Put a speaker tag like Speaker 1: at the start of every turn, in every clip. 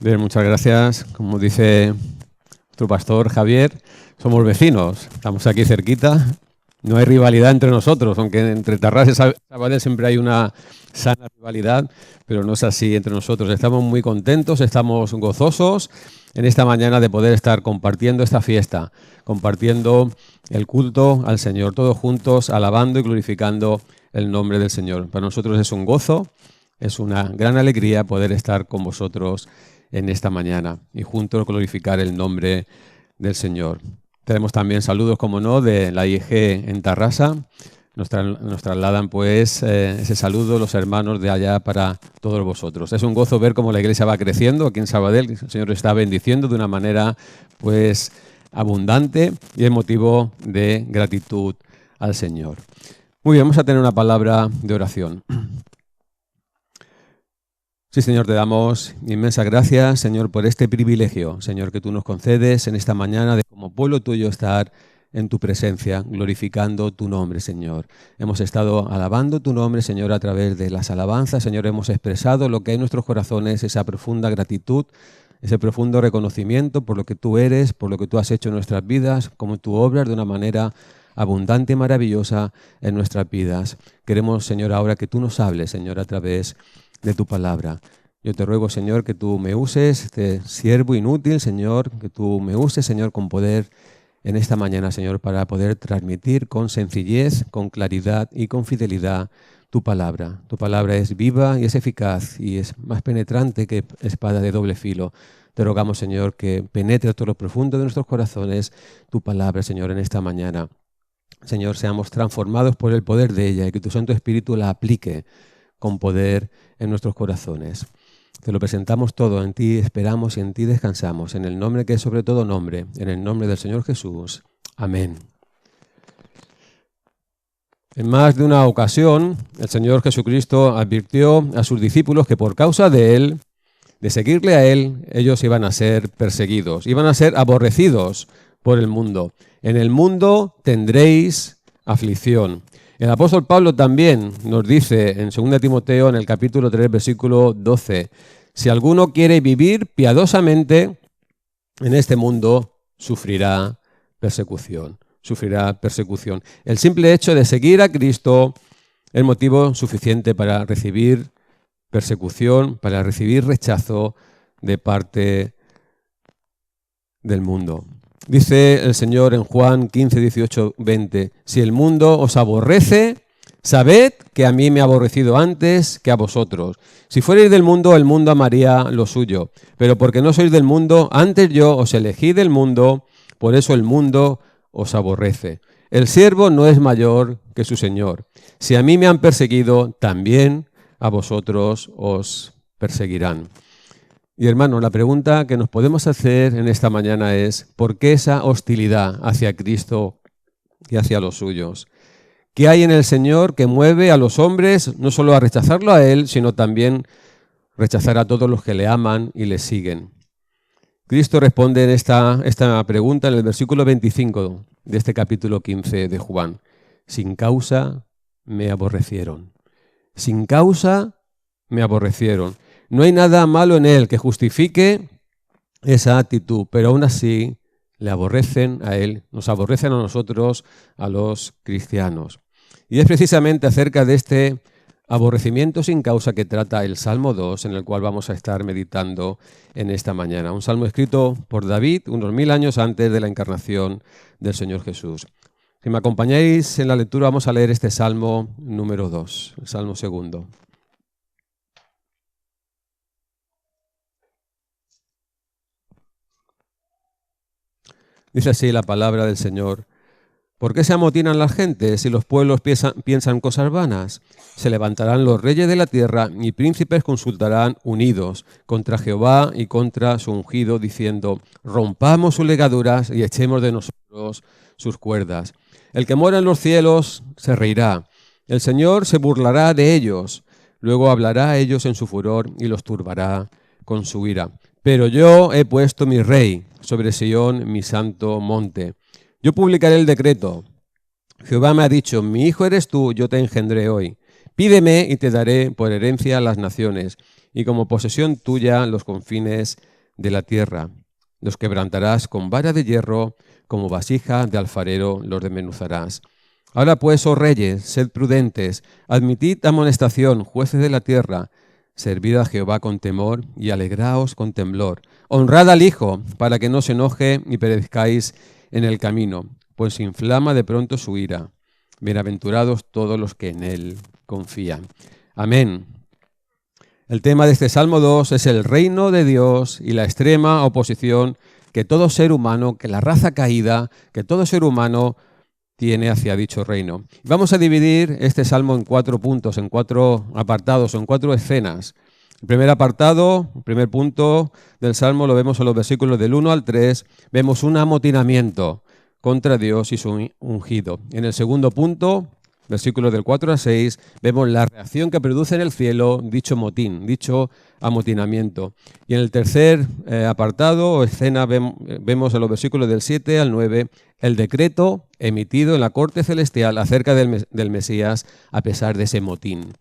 Speaker 1: Bien, muchas gracias. Como dice nuestro pastor Javier, somos vecinos, estamos aquí cerquita. No hay rivalidad entre nosotros, aunque entre Tarrasa y Sabadell siempre hay una sana rivalidad, pero no es así entre nosotros. Estamos muy contentos, estamos gozosos en esta mañana de poder estar compartiendo esta fiesta, compartiendo el culto al Señor, todos juntos, alabando y glorificando el nombre del Señor. Para nosotros es un gozo, es una gran alegría poder estar con vosotros en esta mañana y juntos glorificar el nombre del Señor. Tenemos también saludos, como no, de la IEG en Tarrasa. Nos trasladan pues ese saludo los hermanos de allá para todos vosotros. Es un gozo ver cómo la iglesia va creciendo aquí en Sabadell. El Señor está bendiciendo de una manera pues abundante y es motivo de gratitud al Señor. Muy bien, vamos a tener una palabra de oración. Sí, Señor, te damos inmensas gracias, Señor, por este privilegio, Señor, que tú nos concedes en esta mañana de como pueblo tuyo estar en tu presencia, glorificando tu nombre, Señor. Hemos estado alabando tu nombre, Señor, a través de las alabanzas, Señor, hemos expresado lo que hay en nuestros corazones, esa profunda gratitud, ese profundo reconocimiento por lo que tú eres, por lo que tú has hecho en nuestras vidas, como tú obras de una manera abundante y maravillosa en nuestras vidas. Queremos, Señor, ahora que tú nos hables, Señor, a través de tu palabra. Yo te ruego, Señor, que tú me uses, este siervo inútil, Señor, que tú me uses, Señor, con poder en esta mañana, Señor, para poder transmitir con sencillez, con claridad y con fidelidad tu palabra. Tu palabra es viva y es eficaz y es más penetrante que espada de doble filo. Te rogamos, Señor, que penetre todo lo profundo de nuestros corazones tu palabra, Señor, en esta mañana. Señor, seamos transformados por el poder de ella y que tu Santo Espíritu la aplique con poder en nuestros corazones. Te lo presentamos todo, en ti esperamos y en ti descansamos, en el nombre que es sobre todo nombre, en el nombre del Señor Jesús. Amén. En más de una ocasión, el Señor Jesucristo advirtió a sus discípulos que por causa de Él, de seguirle a Él, ellos iban a ser perseguidos, iban a ser aborrecidos por el mundo. En el mundo tendréis aflicción. El apóstol Pablo también nos dice en 2 Timoteo, en el capítulo 3, versículo 12, si alguno quiere vivir piadosamente en este mundo, sufrirá persecución. Sufrirá persecución. El simple hecho de seguir a Cristo es motivo suficiente para recibir persecución, para recibir rechazo de parte del mundo. Dice el Señor en Juan 15, 18, 20, si el mundo os aborrece, sabed que a mí me ha aborrecido antes que a vosotros. Si fuerais del mundo, el mundo amaría lo suyo. Pero porque no sois del mundo, antes yo os elegí del mundo, por eso el mundo os aborrece. El siervo no es mayor que su Señor. Si a mí me han perseguido, también a vosotros os perseguirán. Y hermanos, la pregunta que nos podemos hacer en esta mañana es, ¿por qué esa hostilidad hacia Cristo y hacia los suyos? ¿Qué hay en el Señor que mueve a los hombres no solo a rechazarlo a Él, sino también rechazar a todos los que le aman y le siguen? Cristo responde en esta pregunta en el versículo 25 de este capítulo 15 de Juan. Sin causa me aborrecieron. Sin causa me aborrecieron. No hay nada malo en él que justifique esa actitud, pero aún así le aborrecen a él, nos aborrecen a nosotros, a los cristianos. Y es precisamente acerca de este aborrecimiento sin causa que trata el Salmo 2, en el cual vamos a estar meditando en esta mañana. Un salmo escrito por David unos 1000 años antes de la encarnación del Señor Jesús. Si me acompañáis en la lectura, vamos a leer este Salmo número 2, el Salmo segundo. Dice así la palabra del Señor. ¿Por qué se amotinan las gentes y los pueblos piensan cosas vanas? Se levantarán los reyes de la tierra y príncipes consultarán unidos contra Jehová y contra su ungido, diciendo, rompamos sus ligaduras y echemos de nosotros sus cuerdas. El que mora en los cielos se reirá. El Señor se burlará de ellos. Luego hablará a ellos en su furor y los turbará con su ira. Pero yo he puesto mi rey sobre Sión, mi santo monte. Yo publicaré el decreto. Jehová me ha dicho, mi hijo eres tú, yo te engendré hoy. Pídeme y te daré por herencia las naciones, y como posesión tuya los confines de la tierra. Los quebrantarás con vara de hierro, como vasija de alfarero los desmenuzarás. Ahora pues, oh reyes, sed prudentes, admitid amonestación, jueces de la tierra, servid a Jehová con temor y alegraos con temblor. Honrad al Hijo, para que no se enoje y perezcáis en el camino, pues se inflama de pronto su ira. Bienaventurados todos los que en él confían. Amén. El tema de este Salmo 2 es el reino de Dios y la extrema oposición que todo ser humano, que la raza caída, que todo ser humano tiene hacia dicho reino. Vamos a dividir este Salmo en 4 puntos, en 4 apartados, en 4 escenas. El primer apartado, el primer punto del Salmo lo vemos en los versículos del 1 al 3. Vemos un amotinamiento contra Dios y su ungido. En el segundo punto, versículos del 4 al 6, vemos la reacción que produce en el cielo dicho motín, dicho amotinamiento. Y en el tercer apartado o escena vemos en los versículos del 7 al 9 el decreto emitido en la corte celestial acerca del Mesías a pesar de ese motín.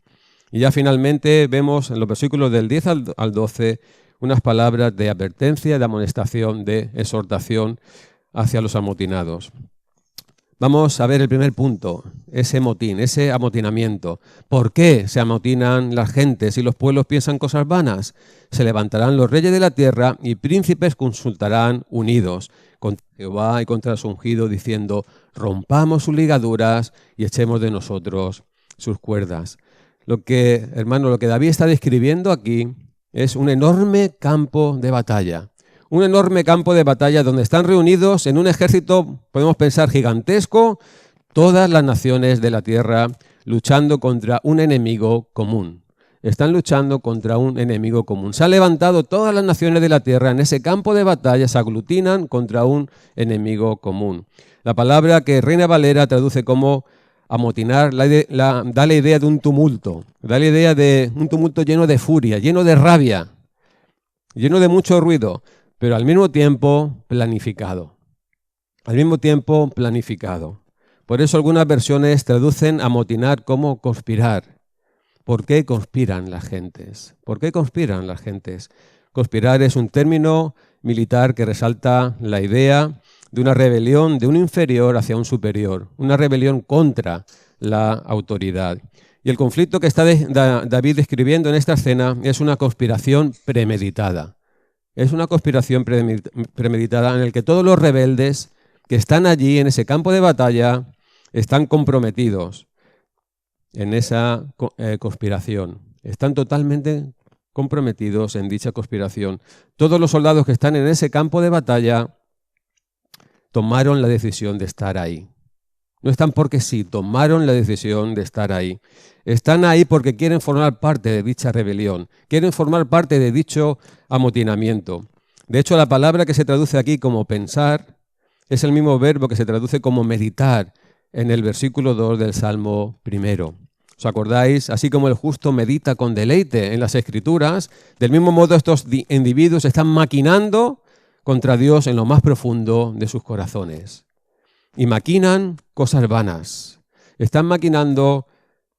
Speaker 1: Y ya finalmente vemos en los versículos del 10 al 12 unas palabras de advertencia, de amonestación, de exhortación hacia los amotinados. Vamos a ver el primer punto, ese motín, ese amotinamiento. ¿Por qué se amotinan las gentes y los pueblos piensan cosas vanas? Se levantarán los reyes de la tierra y príncipes consultarán unidos contra Jehová y contra su ungido, diciendo, rompamos sus ligaduras y echemos de nosotros sus cuerdas. Lo que David está describiendo aquí es un enorme campo de batalla. Un enorme campo de batalla donde están reunidos en un ejército, podemos pensar, gigantesco, todas las naciones de la tierra luchando contra un enemigo común. Están luchando contra un enemigo común. Se han levantado todas las naciones de la tierra en ese campo de batalla, se aglutinan contra un enemigo común. La palabra que Reina Valera traduce como amotinar da la idea de un tumulto, da la idea de un tumulto lleno de furia, lleno de rabia, lleno de mucho ruido, pero al mismo tiempo planificado. Al mismo tiempo planificado. Por eso algunas versiones traducen amotinar como conspirar. ¿Por qué conspiran las gentes? ¿Por qué conspiran las gentes? Conspirar es un término militar que resalta la idea de una rebelión de un inferior hacia un superior, una rebelión contra la autoridad. Y el conflicto que está David describiendo en esta escena es una conspiración premeditada. Es una conspiración premeditada en la que todos los rebeldes que están allí en ese campo de batalla están comprometidos en esa conspiración. Están totalmente comprometidos en dicha conspiración. Todos los soldados que están en ese campo de batalla tomaron la decisión de estar ahí. No están porque sí, tomaron la decisión de estar ahí. Están ahí porque quieren formar parte de dicha rebelión, quieren formar parte de dicho amotinamiento. De hecho, la palabra que se traduce aquí como pensar es el mismo verbo que se traduce como meditar en el versículo 2 del Salmo 1. ¿Os acordáis? Así como el justo medita con deleite en las Escrituras, del mismo modo estos individuos están maquinando contra Dios en lo más profundo de sus corazones. Y maquinan cosas vanas. Están maquinando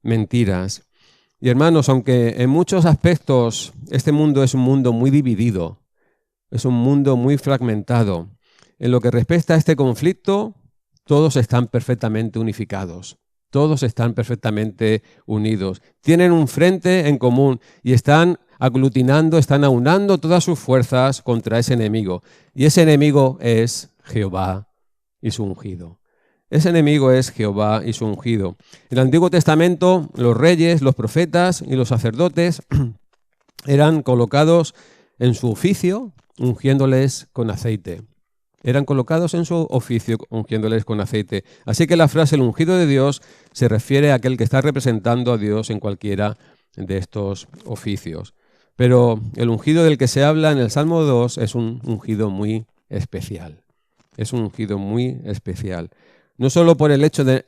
Speaker 1: mentiras. Y hermanos, aunque en muchos aspectos este mundo es un mundo muy dividido, es un mundo muy fragmentado, en lo que respecta a este conflicto, todos están perfectamente unificados. Todos están perfectamente unidos. Tienen un frente en común y están aglutinando, están aunando todas sus fuerzas contra ese enemigo. Y ese enemigo es Jehová y su ungido. Ese enemigo es Jehová y su ungido. En el Antiguo Testamento, los reyes, los profetas y los sacerdotes eran colocados en su oficio ungiéndoles con aceite. Eran colocados en su oficio ungiéndoles con aceite. Así que la frase el ungido de Dios se refiere a aquel que está representando a Dios en cualquiera de estos oficios. Pero el ungido del que se habla en el Salmo 2 es un ungido muy especial. Es un ungido muy especial. No solo por el hecho de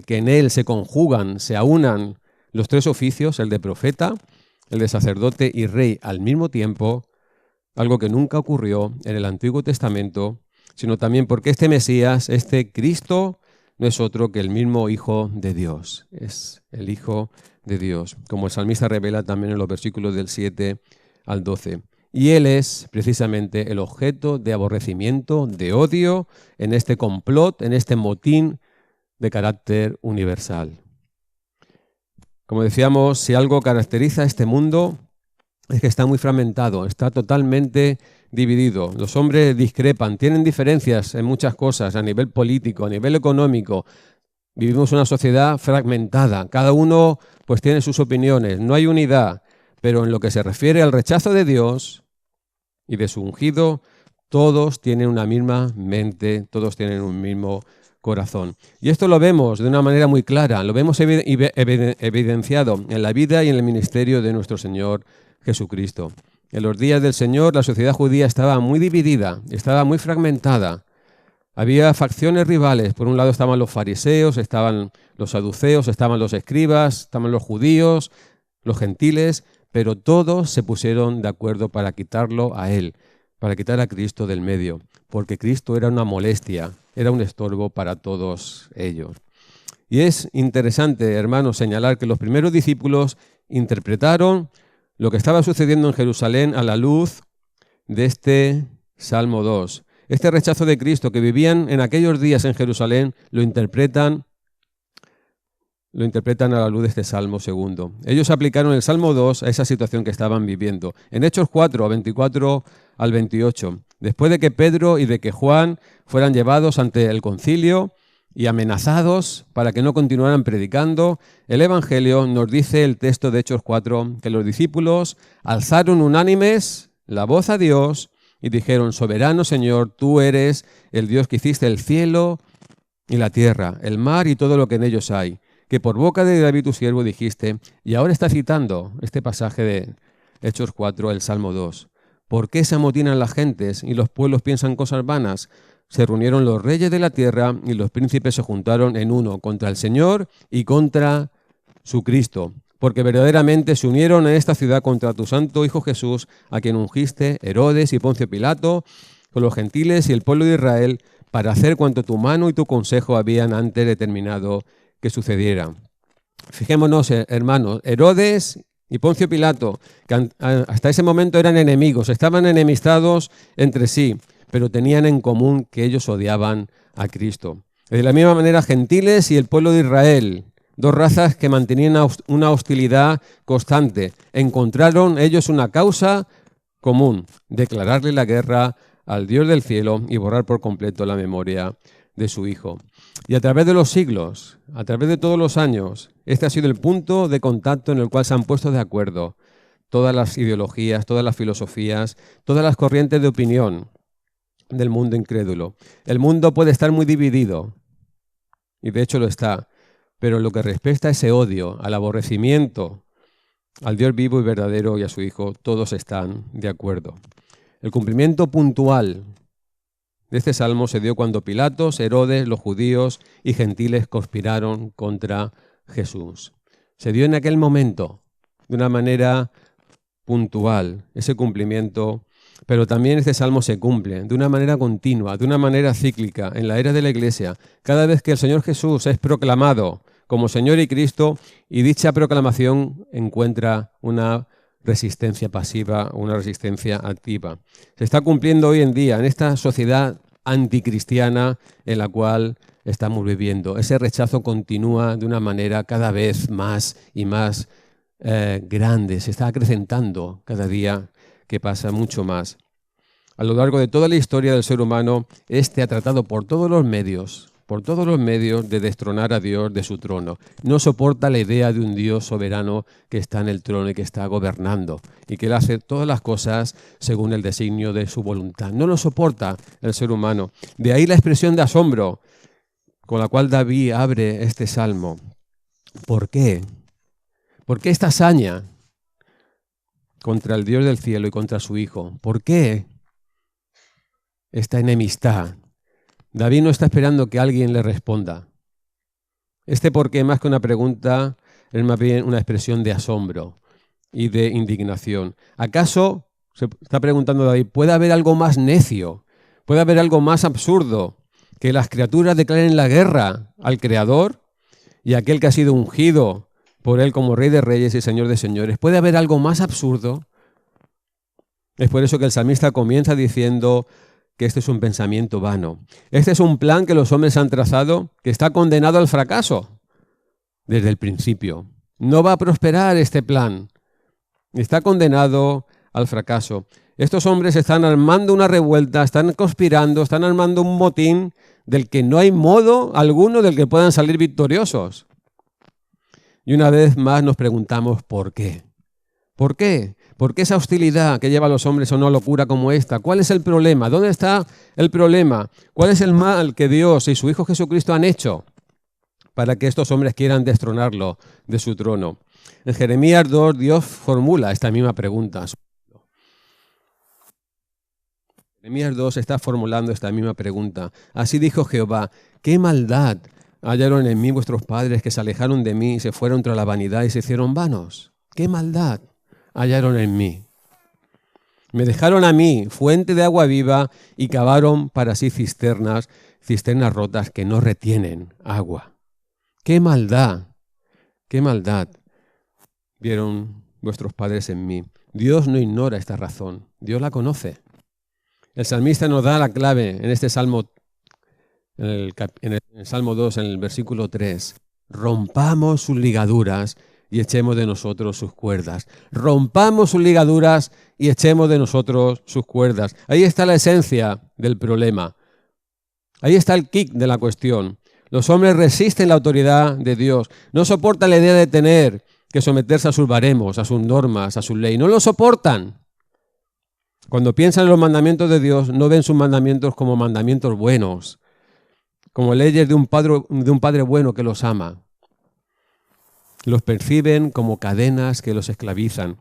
Speaker 1: que en él se conjugan, se aunan los tres oficios, el de profeta, el de sacerdote y rey al mismo tiempo, algo que nunca ocurrió en el Antiguo Testamento, sino también porque este Mesías, este Cristo, no es otro que el mismo Hijo de Dios. Es el Hijo de Dios, como el salmista revela también en los versículos del 7 al 12. Y él es precisamente el objeto de aborrecimiento, de odio, en este complot, en este motín de carácter universal. Como decíamos, si algo caracteriza a este mundo es que está muy fragmentado, está totalmente dividido. Los hombres discrepan, tienen diferencias en muchas cosas, a nivel político, a nivel económico. Vivimos una sociedad fragmentada, cada uno pues tiene sus opiniones, no hay unidad, pero en lo que se refiere al rechazo de Dios y de su ungido, todos tienen una misma mente, todos tienen un mismo corazón. Y esto lo vemos de una manera muy clara, lo vemos evidenciado en la vida y en el ministerio de nuestro Señor Jesucristo. En los días del Señor la sociedad judía estaba muy dividida, estaba muy fragmentada. Había facciones rivales. Por un lado estaban los fariseos, estaban los saduceos, estaban los escribas, estaban los judíos, los gentiles, pero todos se pusieron de acuerdo para quitarlo a él, para quitar a Cristo del medio, porque Cristo era una molestia, era un estorbo para todos ellos. Y es interesante, hermanos, señalar que los primeros discípulos interpretaron lo que estaba sucediendo en Jerusalén a la luz de este Salmo 2. Este rechazo de Cristo que vivían en aquellos días en Jerusalén lo interpretan a la luz de este Salmo 2. Ellos aplicaron el Salmo 2 a esa situación que estaban viviendo. En Hechos 4, 24 al 28, después de que Pedro y de que Juan fueran llevados ante el concilio y amenazados para que no continuaran predicando, el Evangelio nos dice el texto de Hechos 4 que los discípulos alzaron unánimes la voz a Dios y dijeron: Soberano Señor, tú eres el Dios que hiciste el cielo y la tierra, el mar y todo lo que en ellos hay, que por boca de David tu siervo dijiste. Y ahora está citando este pasaje de Hechos 4, el Salmo 2. ¿Por qué se amotinan las gentes y los pueblos piensan cosas vanas? Se reunieron los reyes de la tierra y los príncipes se juntaron en uno contra el Señor y contra su Cristo, porque verdaderamente se unieron en esta ciudad contra tu santo Hijo Jesús, a quien ungiste Herodes y Poncio Pilato, con los gentiles y el pueblo de Israel, para hacer cuanto tu mano y tu consejo habían antes determinado que sucediera. Fijémonos, hermanos, Herodes y Poncio Pilato, que hasta ese momento eran enemigos, estaban enemistados entre sí, pero tenían en común que ellos odiaban a Cristo. De la misma manera, gentiles y el pueblo de Israel, dos razas que mantenían una hostilidad constante, encontraron ellos una causa común: declararle la guerra al Dios del cielo y borrar por completo la memoria de su Hijo. Y a través de los siglos, a través de todos los años, este ha sido el punto de contacto en el cual se han puesto de acuerdo todas las ideologías, todas las filosofías, todas las corrientes de opinión del mundo incrédulo. El mundo puede estar muy dividido, y de hecho lo está, pero en lo que respecta a ese odio, al aborrecimiento, al Dios vivo y verdadero y a su Hijo, todos están de acuerdo. El cumplimiento puntual de este salmo se dio cuando Pilatos, Herodes, los judíos y gentiles conspiraron contra Jesús. Se dio en aquel momento, de una manera puntual, ese cumplimiento, pero también este salmo se cumple de una manera continua, de una manera cíclica, en la era de la Iglesia. Cada vez que el Señor Jesús es proclamado como Señor y Cristo, y dicha proclamación encuentra una resistencia pasiva, una resistencia activa. Se está cumpliendo hoy en día en esta sociedad anticristiana en la cual estamos viviendo. Ese rechazo continúa de una manera cada vez más y más grande. Se está acrecentando cada día que pasa mucho más. A lo largo de toda la historia del ser humano, este ha tratado por todos los medios de destronar a Dios de su trono. No soporta la idea de un Dios soberano que está en el trono y que está gobernando y que él hace todas las cosas según el designio de su voluntad. No lo soporta el ser humano. De ahí la expresión de asombro con la cual David abre este salmo. ¿Por qué? ¿Por qué esta hazaña contra el Dios del cielo y contra su Hijo? ¿Por qué esta enemistad? David no está esperando que alguien le responda. Este por qué, más que una pregunta, es más bien una expresión de asombro y de indignación. ¿Acaso, se está preguntando David, puede haber algo más necio, puede haber algo más absurdo que las criaturas declaren la guerra al Creador y a aquel que ha sido ungido por él como Rey de Reyes y Señor de Señores? ¿Puede haber algo más absurdo? Es por eso que el salmista comienza diciendo que este es un pensamiento vano. Este es un plan que los hombres han trazado que está condenado al fracaso desde el principio. No va a prosperar este plan. Está condenado al fracaso. Estos hombres están armando una revuelta, están conspirando, están armando un motín del que no hay modo alguno del que puedan salir victoriosos. Y una vez más nos preguntamos ¿por qué? ¿Por qué? ¿Por qué esa hostilidad que lleva a los hombres a una locura como esta? ¿Cuál es el problema? ¿Dónde está el problema? ¿Cuál es el mal que Dios y su Hijo Jesucristo han hecho para que estos hombres quieran destronarlo de su trono? En Jeremías 2, Dios formula esta misma pregunta. Jeremías 2 está formulando esta misma pregunta. Así dijo Jehová, ¿qué maldad hallaron en mí vuestros padres que se alejaron de mí y se fueron tras la vanidad y se hicieron vanos? ¿Qué maldad hallaron en mí? Me dejaron a mí fuente de agua viva y cavaron para sí cisternas rotas que no retienen agua. ¡Qué maldad! ¡Qué maldad vieron vuestros padres en mí! Dios no ignora esta razón, Dios la conoce. El salmista nos da la clave en este salmo, en el Salmo 2, en el versículo 3. Rompamos sus ligaduras y echemos de nosotros sus cuerdas. Rompamos sus ligaduras y echemos de nosotros sus cuerdas. Ahí está la esencia del problema. Ahí está el kick de la cuestión. Los hombres resisten la autoridad de Dios. No soportan la idea de tener que someterse a sus baremos, a sus normas, a su ley. No lo soportan. Cuando piensan en los mandamientos de Dios, no ven sus mandamientos como mandamientos buenos, como leyes de un padre bueno que los ama. Los perciben como cadenas que los esclavizan.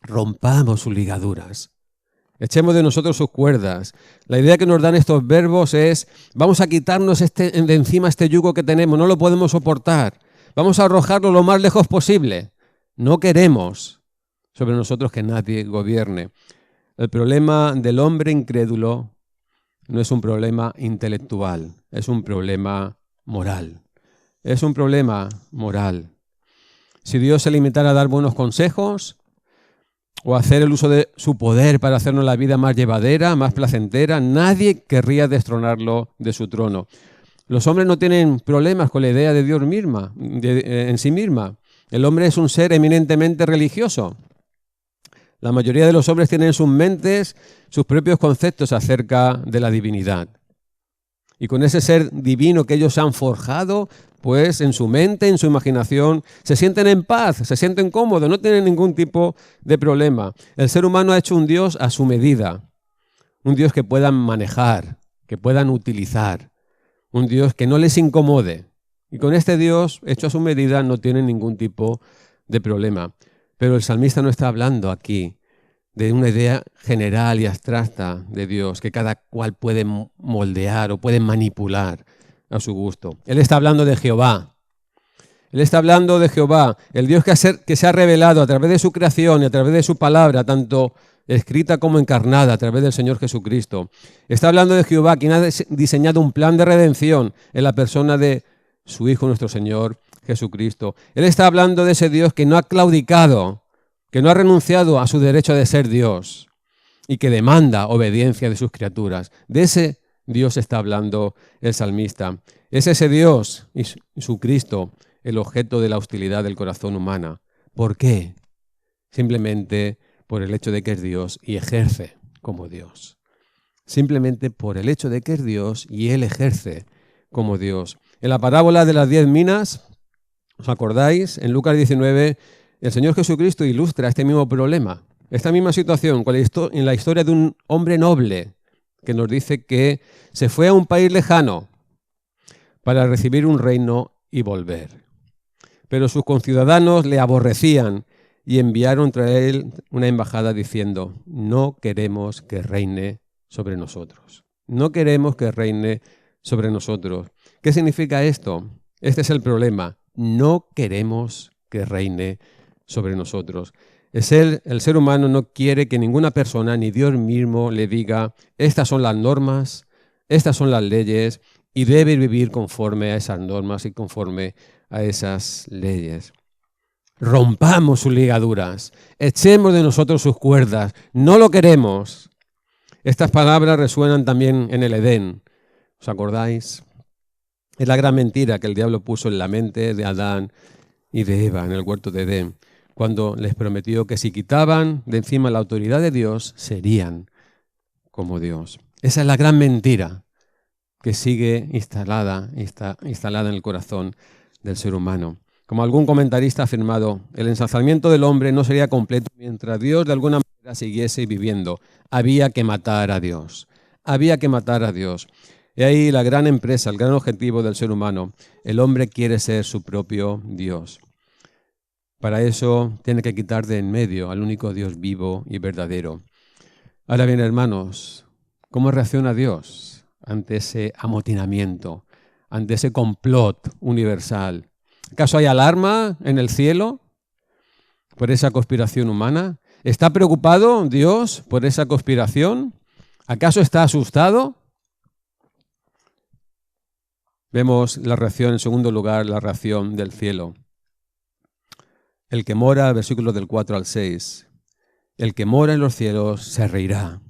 Speaker 1: Rompamos sus ligaduras. Echemos de nosotros sus cuerdas. La idea que nos dan estos verbos es, vamos a quitarnos de encima este yugo que tenemos, no lo podemos soportar. Vamos a arrojarlo lo más lejos posible. No queremos sobre nosotros que nadie gobierne. El problema del hombre incrédulo no es un problema intelectual, es un problema moral. Es un problema moral. Si Dios se limitara a dar buenos consejos o a hacer el uso de su poder para hacernos la vida más llevadera, más placentera, nadie querría destronarlo de su trono. Los hombres no tienen problemas con la idea de Dios misma, en sí misma. El hombre es un ser eminentemente religioso. La mayoría de los hombres tienen en sus mentes sus propios conceptos acerca de la divinidad. Y con ese ser divino que ellos han forjado, pues en su mente, en su imaginación, se sienten en paz, se sienten cómodos, no tienen ningún tipo de problema. El ser humano ha hecho un Dios a su medida, un Dios que puedan manejar, que puedan utilizar, un Dios que no les incomode. Y con este Dios hecho a su medida no tienen ningún tipo de problema. Pero el salmista no está hablando aquí de una idea general y abstracta de Dios que cada cual puede moldear o puede manipular a su gusto. Él está hablando de Jehová. Él está hablando de Jehová, el Dios que se ha revelado a través de su creación y a través de su palabra, tanto escrita como encarnada a través del Señor Jesucristo. Está hablando de Jehová, quien ha diseñado un plan de redención en la persona de su Hijo, nuestro Señor Jesucristo. Él está hablando de ese Dios que no ha claudicado, que no ha renunciado a su derecho de ser Dios y que demanda obediencia de sus criaturas. De ese Dios está hablando el salmista. Es ese Dios y su Cristo el objeto de la hostilidad del corazón humana. ¿Por qué? Simplemente por el hecho de que es Dios y ejerce como Dios. Simplemente por el hecho de que es Dios y Él ejerce como Dios. En la parábola de las 10 minas, ¿os acordáis? En Lucas 19, el Señor Jesucristo ilustra este mismo problema, esta misma situación en la historia de un hombre noble que nos dice que se fue a un país lejano para recibir un reino y volver. Pero sus conciudadanos le aborrecían y enviaron tras él una embajada diciendo: no queremos que reine sobre nosotros. No queremos que reine sobre nosotros. ¿Qué significa esto? Este es el problema. No queremos que reine sobre nosotros. El ser humano no quiere que ninguna persona, ni Dios mismo, le diga: estas son las normas, estas son las leyes, y debe vivir conforme a esas normas y conforme a esas leyes. rompamos sus ligaduras, echemos de nosotros sus cuerdas, no lo queremos. Estas palabras resuenan también en el Edén. ¿Os acordáis? Es la gran mentira que el diablo puso en la mente de Adán y de Eva en el huerto de Edén, cuando les prometió que si quitaban de encima la autoridad de Dios, serían como Dios. Esa es la gran mentira que sigue instalada en el corazón del ser humano. Como algún comentarista ha afirmado, el ensalzamiento del hombre no sería completo mientras Dios de alguna manera siguiese viviendo. Había que matar a Dios. Había que matar a Dios. Y ahí la gran empresa, el gran objetivo del ser humano. El hombre quiere ser su propio Dios. Para eso tiene que quitar de en medio al único Dios vivo y verdadero. Ahora bien, hermanos, ¿cómo reacciona Dios ante ese amotinamiento, ante ese complot universal? ¿Acaso hay alarma en el cielo por esa conspiración humana? ¿Está preocupado Dios por esa conspiración? ¿Acaso está asustado? Vemos la reacción, en segundo lugar, la reacción del cielo. El que mora, versículos del 4 al 6, el que mora en los cielos se reirá.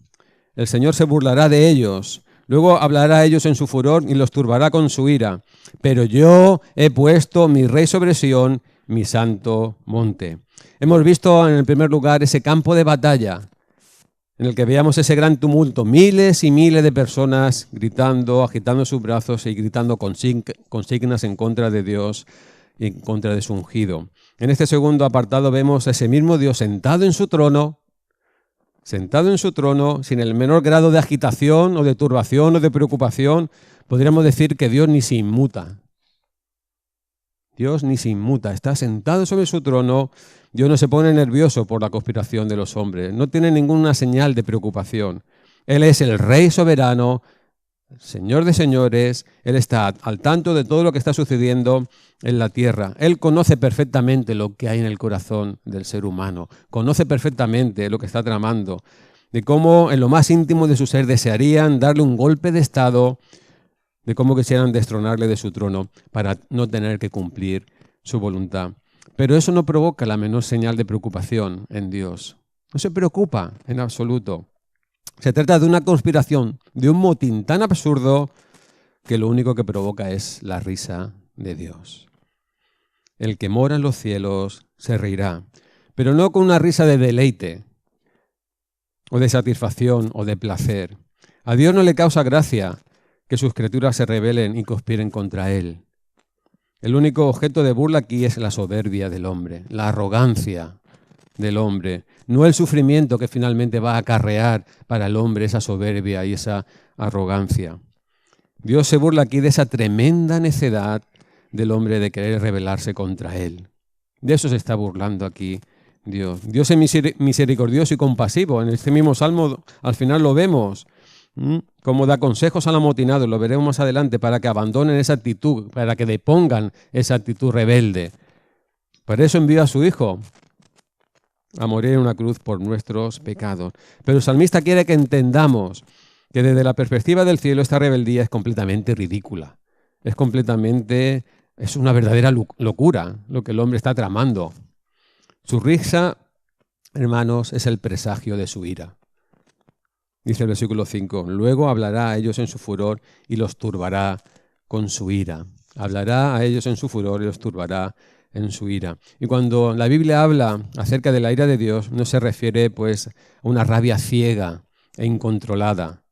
Speaker 1: El Señor se burlará de ellos. Luego hablará a ellos en su furor y los turbará con su ira. Pero yo he puesto mi rey sobre Sión, mi santo monte. Hemos visto en el primer lugar ese campo de batalla en el que veíamos ese gran tumulto, miles y miles de personas gritando, agitando sus brazos y gritando consignas en contra de Dios y en contra de su ungido. En este segundo apartado vemos a ese mismo Dios sentado en su trono, sin el menor grado de agitación o de turbación o de preocupación. Podríamos decir que Dios ni se inmuta. Dios ni se inmuta, está sentado sobre su trono. Dios no se pone nervioso por la conspiración de los hombres, no tiene ninguna señal de preocupación. Él es el Rey soberano, Señor de señores. Él está al tanto de todo lo que está sucediendo en la tierra. Él conoce perfectamente lo que hay en el corazón del ser humano, conoce perfectamente lo que está tramando, de cómo en lo más íntimo de su ser desearían darle un golpe de estado, de cómo quisieran destronarle de su trono para no tener que cumplir su voluntad. Pero eso no provoca la menor señal de preocupación en Dios. No se preocupa en absoluto. Se trata de una conspiración, de un motín tan absurdo que lo único que provoca es la risa de Dios. El que mora en los cielos se reirá, pero no con una risa de deleite, o de satisfacción, o de placer. A Dios no le causa gracia que sus criaturas se rebelen y conspiren contra Él. El único objeto de burla aquí es la soberbia del hombre, la arrogancia del hombre, no el sufrimiento que finalmente va a acarrear para el hombre esa soberbia y esa arrogancia. Dios se burla aquí de esa tremenda necedad del hombre de querer rebelarse contra Él. De eso se está burlando aquí Dios. Dios es misericordioso y compasivo. En este mismo salmo al final lo vemos, como da consejos al amotinado, lo veremos más adelante, para que abandonen esa actitud, para que depongan esa actitud rebelde. Por eso envió a su Hijo a morir en una cruz por nuestros pecados. Pero el salmista quiere que entendamos que desde la perspectiva del cielo esta rebeldía es completamente ridícula. Es una verdadera locura lo que el hombre está tramando. Su risa, hermanos, es el presagio de su ira. Dice el versículo 5, luego hablará a ellos en su furor y los turbará con su ira. Hablará a ellos en su furor y los turbará en su ira. Y cuando la Biblia habla acerca de la ira de Dios, no se refiere pues a una rabia ciega e incontrolada.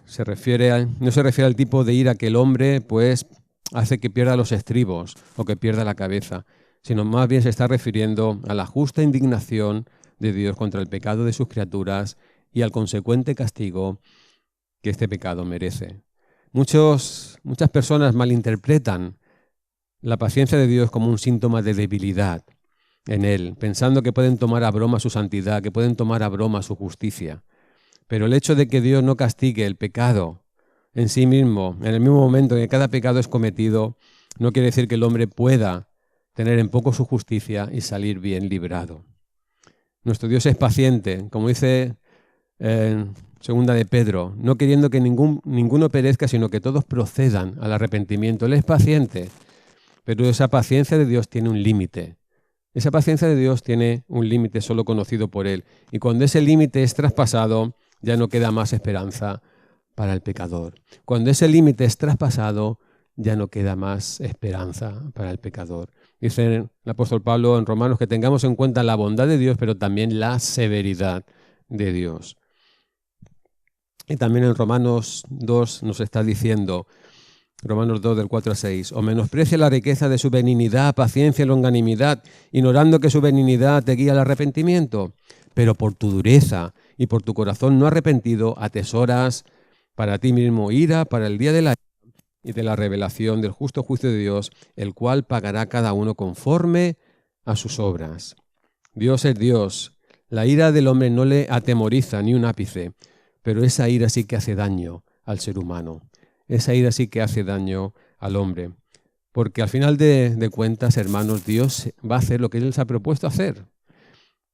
Speaker 1: No se refiere al tipo de ira que el hombre pues hace que pierda los estribos o que pierda la cabeza, sino más bien se está refiriendo a la justa indignación de Dios contra el pecado de sus criaturas y al consecuente castigo que este pecado merece. Muchas personas malinterpretan la paciencia de Dios como un síntoma de debilidad en Él, pensando que pueden tomar a broma su santidad, que pueden tomar a broma su justicia. Pero el hecho de que Dios no castigue el pecado en sí mismo, en el mismo momento en que cada pecado es cometido, no quiere decir que el hombre pueda tener en poco su justicia y salir bien librado. Nuestro Dios es paciente, como dice en segunda de Pedro, no queriendo que ninguno perezca, sino que todos procedan al arrepentimiento. Él es paciente Pero esa paciencia de Dios tiene un límite. Esa paciencia de Dios tiene un límite solo conocido por Él. Y cuando ese límite es traspasado, ya no queda más esperanza para el pecador. Cuando ese límite es traspasado, ya no queda más esperanza para el pecador. Dice el apóstol Pablo en Romanos que tengamos en cuenta la bondad de Dios, pero también la severidad de Dios. Y también en Romanos 2 nos está diciendo, Romanos 2 del 4 al 6, o menosprecia la riqueza de su benignidad, paciencia y longanimidad, ignorando que su benignidad te guía al arrepentimiento, pero por tu dureza y por tu corazón no arrepentido atesoras para ti mismo ira para el día de la ira y de la revelación del justo juicio de Dios, el cual pagará cada uno conforme a sus obras. Dios es Dios. La ira del hombre no le atemoriza ni un ápice, pero esa ira sí que hace daño al ser humano. Esa ira sí que hace daño al hombre. Porque al final de cuentas, hermanos, Dios va a hacer lo que Él se ha propuesto hacer.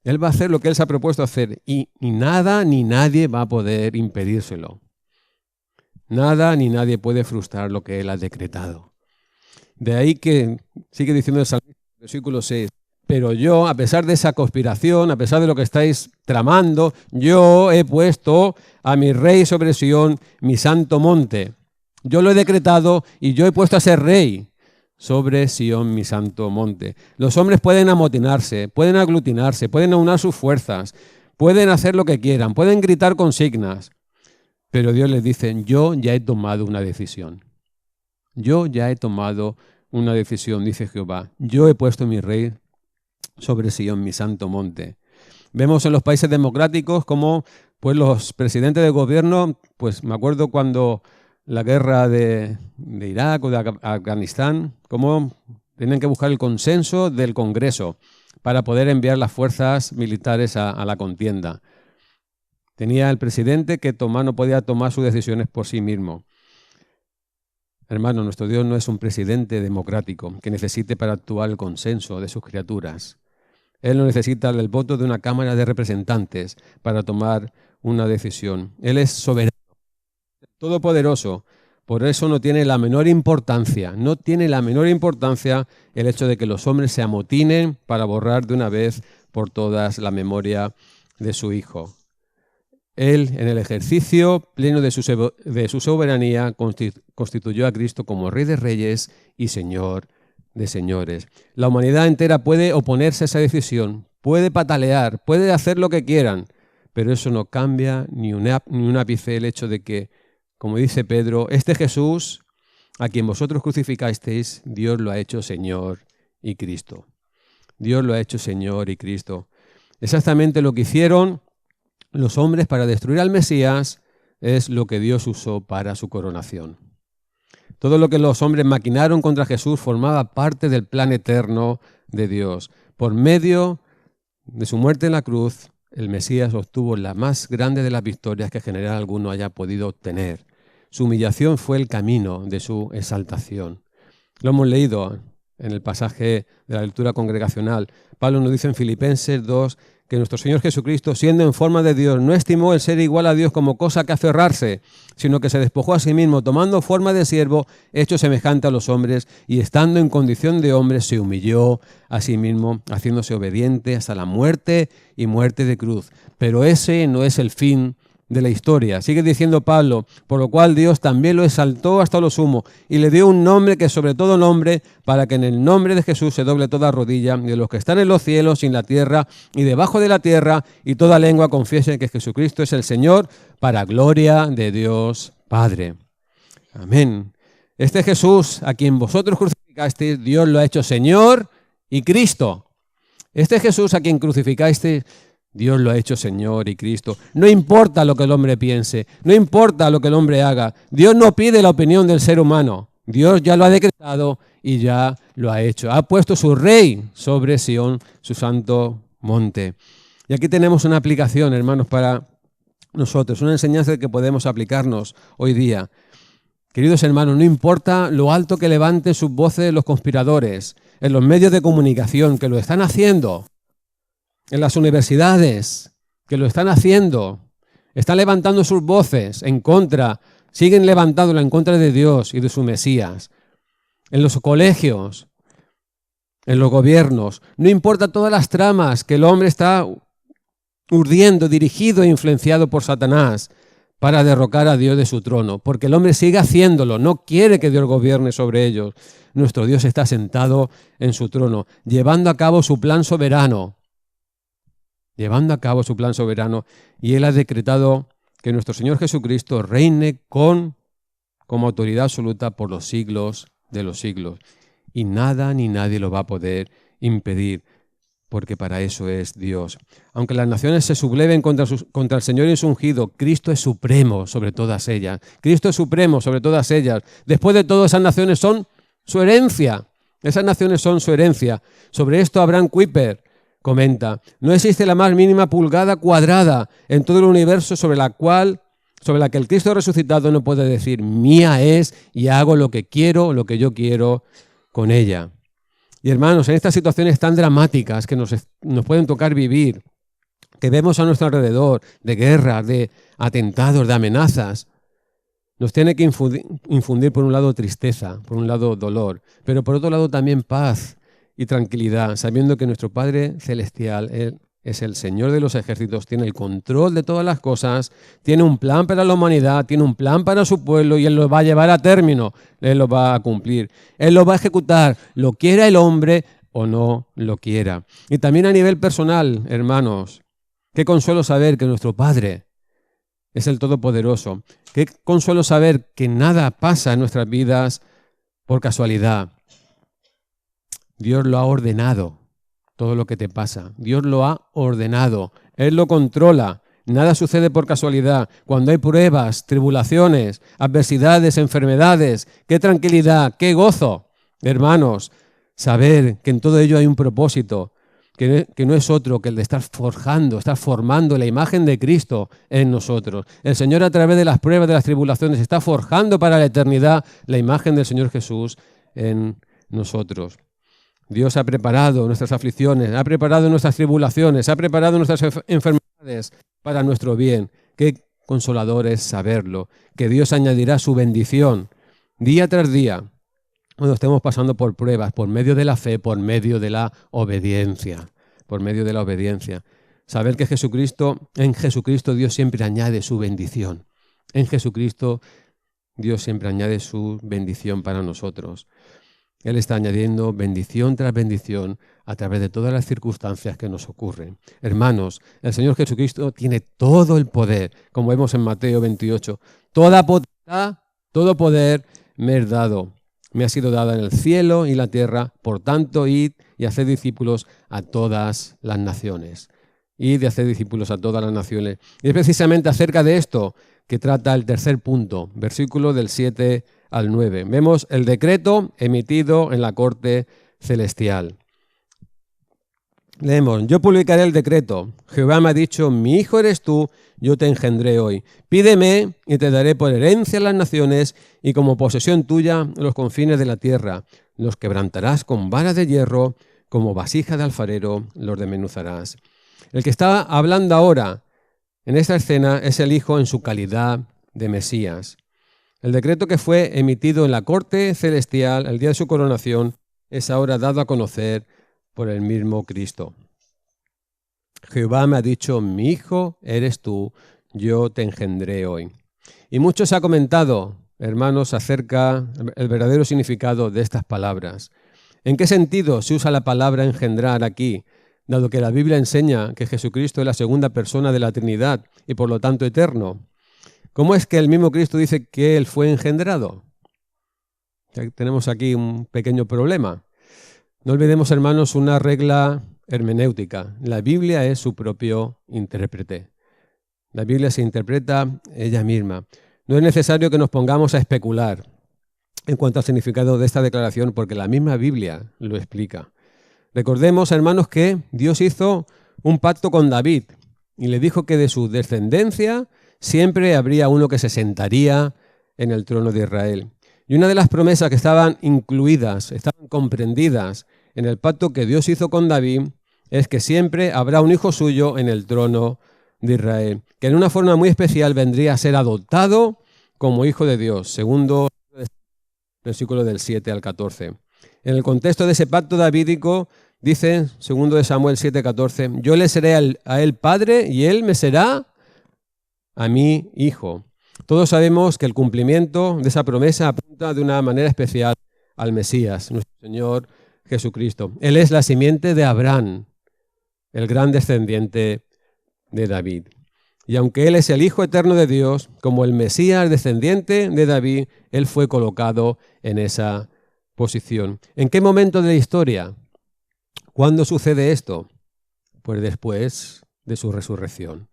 Speaker 1: Él va a hacer lo que Él se ha propuesto hacer y nada ni nadie va a poder impedírselo. Nada ni nadie puede frustrar lo que Él ha decretado. De ahí que sigue diciendo el Salmista, versículo 6, pero yo, a pesar de esa conspiración, a pesar de lo que estáis tramando, yo he puesto a mi rey sobre Sión, mi santo monte. Yo lo he decretado y yo he puesto a ser rey sobre Sión, mi santo monte. Los hombres pueden amotinarse, pueden aglutinarse, pueden aunar sus fuerzas, pueden hacer lo que quieran, pueden gritar consignas, pero Dios les dice, yo ya he tomado una decisión. Yo ya he tomado una decisión, dice Jehová. Yo he puesto mi rey sobre Sión, mi santo monte. Vemos en los países democráticos cómo pues, los presidentes de gobierno, pues me acuerdo cuando la guerra de Irak o de Afganistán, cómo tienen que buscar el consenso del Congreso para poder enviar las fuerzas militares a la contienda. Tenía el presidente que no podía tomar sus decisiones por sí mismo. Hermano, nuestro Dios no es un presidente democrático que necesite para actuar el consenso de sus criaturas. Él no necesita el voto de una Cámara de Representantes para tomar una decisión. Él es soberano, todopoderoso. Por eso no tiene la menor importancia, el hecho de que los hombres se amotinen para borrar de una vez por todas la memoria de su Hijo. Él, en el ejercicio pleno de su soberanía, constituyó a Cristo como Rey de Reyes y Señor de señores. La humanidad entera puede oponerse a esa decisión, puede patalear, puede hacer lo que quieran, pero eso no cambia ni un ápice el hecho de que, como dice Pedro, este Jesús, a quien vosotros crucificasteis, Dios lo ha hecho Señor y Cristo. Dios lo ha hecho Señor y Cristo. Exactamente lo que hicieron los hombres para destruir al Mesías es lo que Dios usó para su coronación. Todo lo que los hombres maquinaron contra Jesús formaba parte del plan eterno de Dios. Por medio de su muerte en la cruz, el Mesías obtuvo la más grande de las victorias que en general alguno haya podido obtener. Su humillación fue el camino de su exaltación. Lo hemos leído en el pasaje de la lectura congregacional. Pablo nos dice en Filipenses 2 que nuestro Señor Jesucristo, siendo en forma de Dios, no estimó el ser igual a Dios como cosa que aferrarse, sino que se despojó a sí mismo, tomando forma de siervo, hecho semejante a los hombres, y estando en condición de hombre, se humilló a sí mismo, haciéndose obediente hasta la muerte y muerte de cruz. Pero ese no es el fin de la historia. Sigue diciendo Pablo, por lo cual Dios también lo exaltó hasta lo sumo y le dio un nombre que es sobre todo nombre, para que en el nombre de Jesús se doble toda rodilla de los que están en los cielos y en la tierra y debajo de la tierra, y toda lengua confiese que Jesucristo es el Señor, para gloria de Dios Padre. Amén. Este Jesús a quien vosotros crucificasteis, Dios lo ha hecho Señor y Cristo. Este Jesús a quien crucificasteis, Dios lo ha hecho Señor y Cristo. No importa lo que el hombre piense, no importa lo que el hombre haga. Dios no pide la opinión del ser humano. Dios ya lo ha decretado y ya lo ha hecho. Ha puesto su rey sobre Sión, su santo monte. Y aquí tenemos una aplicación, hermanos, para nosotros, una enseñanza que podemos aplicarnos hoy día. Queridos hermanos, no importa lo alto que levanten sus voces los conspiradores en los medios de comunicación, que lo están haciendo, en las universidades, que lo están haciendo, están levantando sus voces en contra, siguen levantándola en contra de Dios y de su Mesías. En los colegios, en los gobiernos. No importa todas las tramas que el hombre está urdiendo, dirigido e influenciado por Satanás para derrocar a Dios de su trono, porque el hombre sigue haciéndolo, no quiere que Dios gobierne sobre ellos. Nuestro Dios está sentado en su trono, llevando a cabo su plan soberano, y Él ha decretado que nuestro Señor Jesucristo reine como autoridad absoluta por los siglos de los siglos. Y nada ni nadie lo va a poder impedir, porque para eso es Dios. Aunque las naciones se subleven contra el Señor y su ungido, Cristo es supremo sobre todas ellas. Cristo es supremo sobre todas ellas. Después de todo, esas naciones son su herencia. Esas naciones son su herencia. Sobre esto Abraham Kuyper comenta: no existe la más mínima pulgada cuadrada en todo el universo sobre la que el Cristo resucitado no puede decir: mía es y hago lo que yo quiero con ella. Y hermanos, en estas situaciones tan dramáticas que nos pueden tocar vivir, que vemos a nuestro alrededor, de guerras, de atentados, de amenazas, nos tiene que infundir por un lado tristeza, por un lado dolor, pero por otro lado también paz y tranquilidad, sabiendo que nuestro Padre Celestial, Él es el Señor de los ejércitos, tiene el control de todas las cosas, tiene un plan para la humanidad, tiene un plan para su pueblo y Él lo va a llevar a término, Él lo va a cumplir, Él lo va a ejecutar, lo quiera el hombre o no lo quiera. Y también a nivel personal, hermanos, qué consuelo saber que nuestro Padre es el Todopoderoso, qué consuelo saber que nada pasa en nuestras vidas por casualidad. Dios lo ha ordenado. Todo lo que te pasa, Dios lo ha ordenado, Él lo controla, nada sucede por casualidad. Cuando hay pruebas, tribulaciones, adversidades, enfermedades, qué tranquilidad, qué gozo, hermanos, saber que en todo ello hay un propósito, que no es otro que el de estar formando la imagen de Cristo en nosotros. El Señor, a través de las pruebas, de las tribulaciones, está forjando para la eternidad la imagen del Señor Jesús en nosotros. Dios ha preparado nuestras aflicciones, ha preparado nuestras tribulaciones, ha preparado nuestras enfermedades para nuestro bien. Qué consolador es saberlo, que Dios añadirá su bendición día tras día cuando estemos pasando por pruebas, por medio de la fe, por medio de la obediencia, Saber que en Jesucristo Dios siempre añade su bendición. En Jesucristo Dios siempre añade su bendición para nosotros. Él está añadiendo bendición tras bendición a través de todas las circunstancias que nos ocurren. Hermanos, el Señor Jesucristo tiene todo el poder, como vemos en Mateo 28. Toda potestad, todo poder me es dado. Me ha sido dada en el cielo y la tierra. Por tanto, id y haced discípulos a todas las naciones. Id y haced discípulos a todas las naciones. Y es precisamente acerca de esto que trata el tercer punto, versículo del 7 al 9. Vemos el decreto emitido en la corte celestial. Leemos: yo publicaré el decreto. Jehová me ha dicho: mi hijo eres tú, yo te engendré hoy. Pídeme y te daré por herencia las naciones y como posesión tuya los confines de la tierra. Los quebrantarás con vara de hierro, como vasija de alfarero los desmenuzarás. El que está hablando ahora en esta escena es el Hijo en su calidad de Mesías. El decreto que fue emitido en la corte celestial el día de su coronación es ahora dado a conocer por el mismo Cristo. Jehová me ha dicho: mi hijo eres tú, yo te engendré hoy. Y mucho se ha comentado, hermanos, acerca del verdadero significado de estas palabras. ¿En qué sentido se usa la palabra engendrar aquí, dado que la Biblia enseña que Jesucristo es la segunda persona de la Trinidad y por lo tanto eterno? ¿Cómo es que el mismo Cristo dice que Él fue engendrado? Tenemos aquí un pequeño problema. No olvidemos, hermanos, una regla hermenéutica. La Biblia es su propio intérprete. La Biblia se interpreta ella misma. No es necesario que nos pongamos a especular en cuanto al significado de esta declaración, porque la misma Biblia lo explica. Recordemos, hermanos, que Dios hizo un pacto con David y le dijo que de su descendencia siempre habría uno que se sentaría en el trono de Israel. Y una de las promesas que estaban incluidas, estaban comprendidas en el pacto que Dios hizo con David, es que siempre habrá un hijo suyo en el trono de Israel, que en una forma muy especial vendría a ser adoptado como hijo de Dios, segundo versículo del 7 al 14. En el contexto de ese pacto davídico, dice, 2 Samuel 7:14, yo le seré a él padre y él me será a mí hijo. Todos sabemos que el cumplimiento de esa promesa apunta de una manera especial al Mesías, nuestro Señor Jesucristo. Él es la simiente de Abraham, el gran descendiente de David. Y aunque Él es el Hijo eterno de Dios, como el Mesías descendiente de David, Él fue colocado en esa posición. ¿En qué momento de la historia? ¿Cuándo sucede esto? Pues después de su resurrección.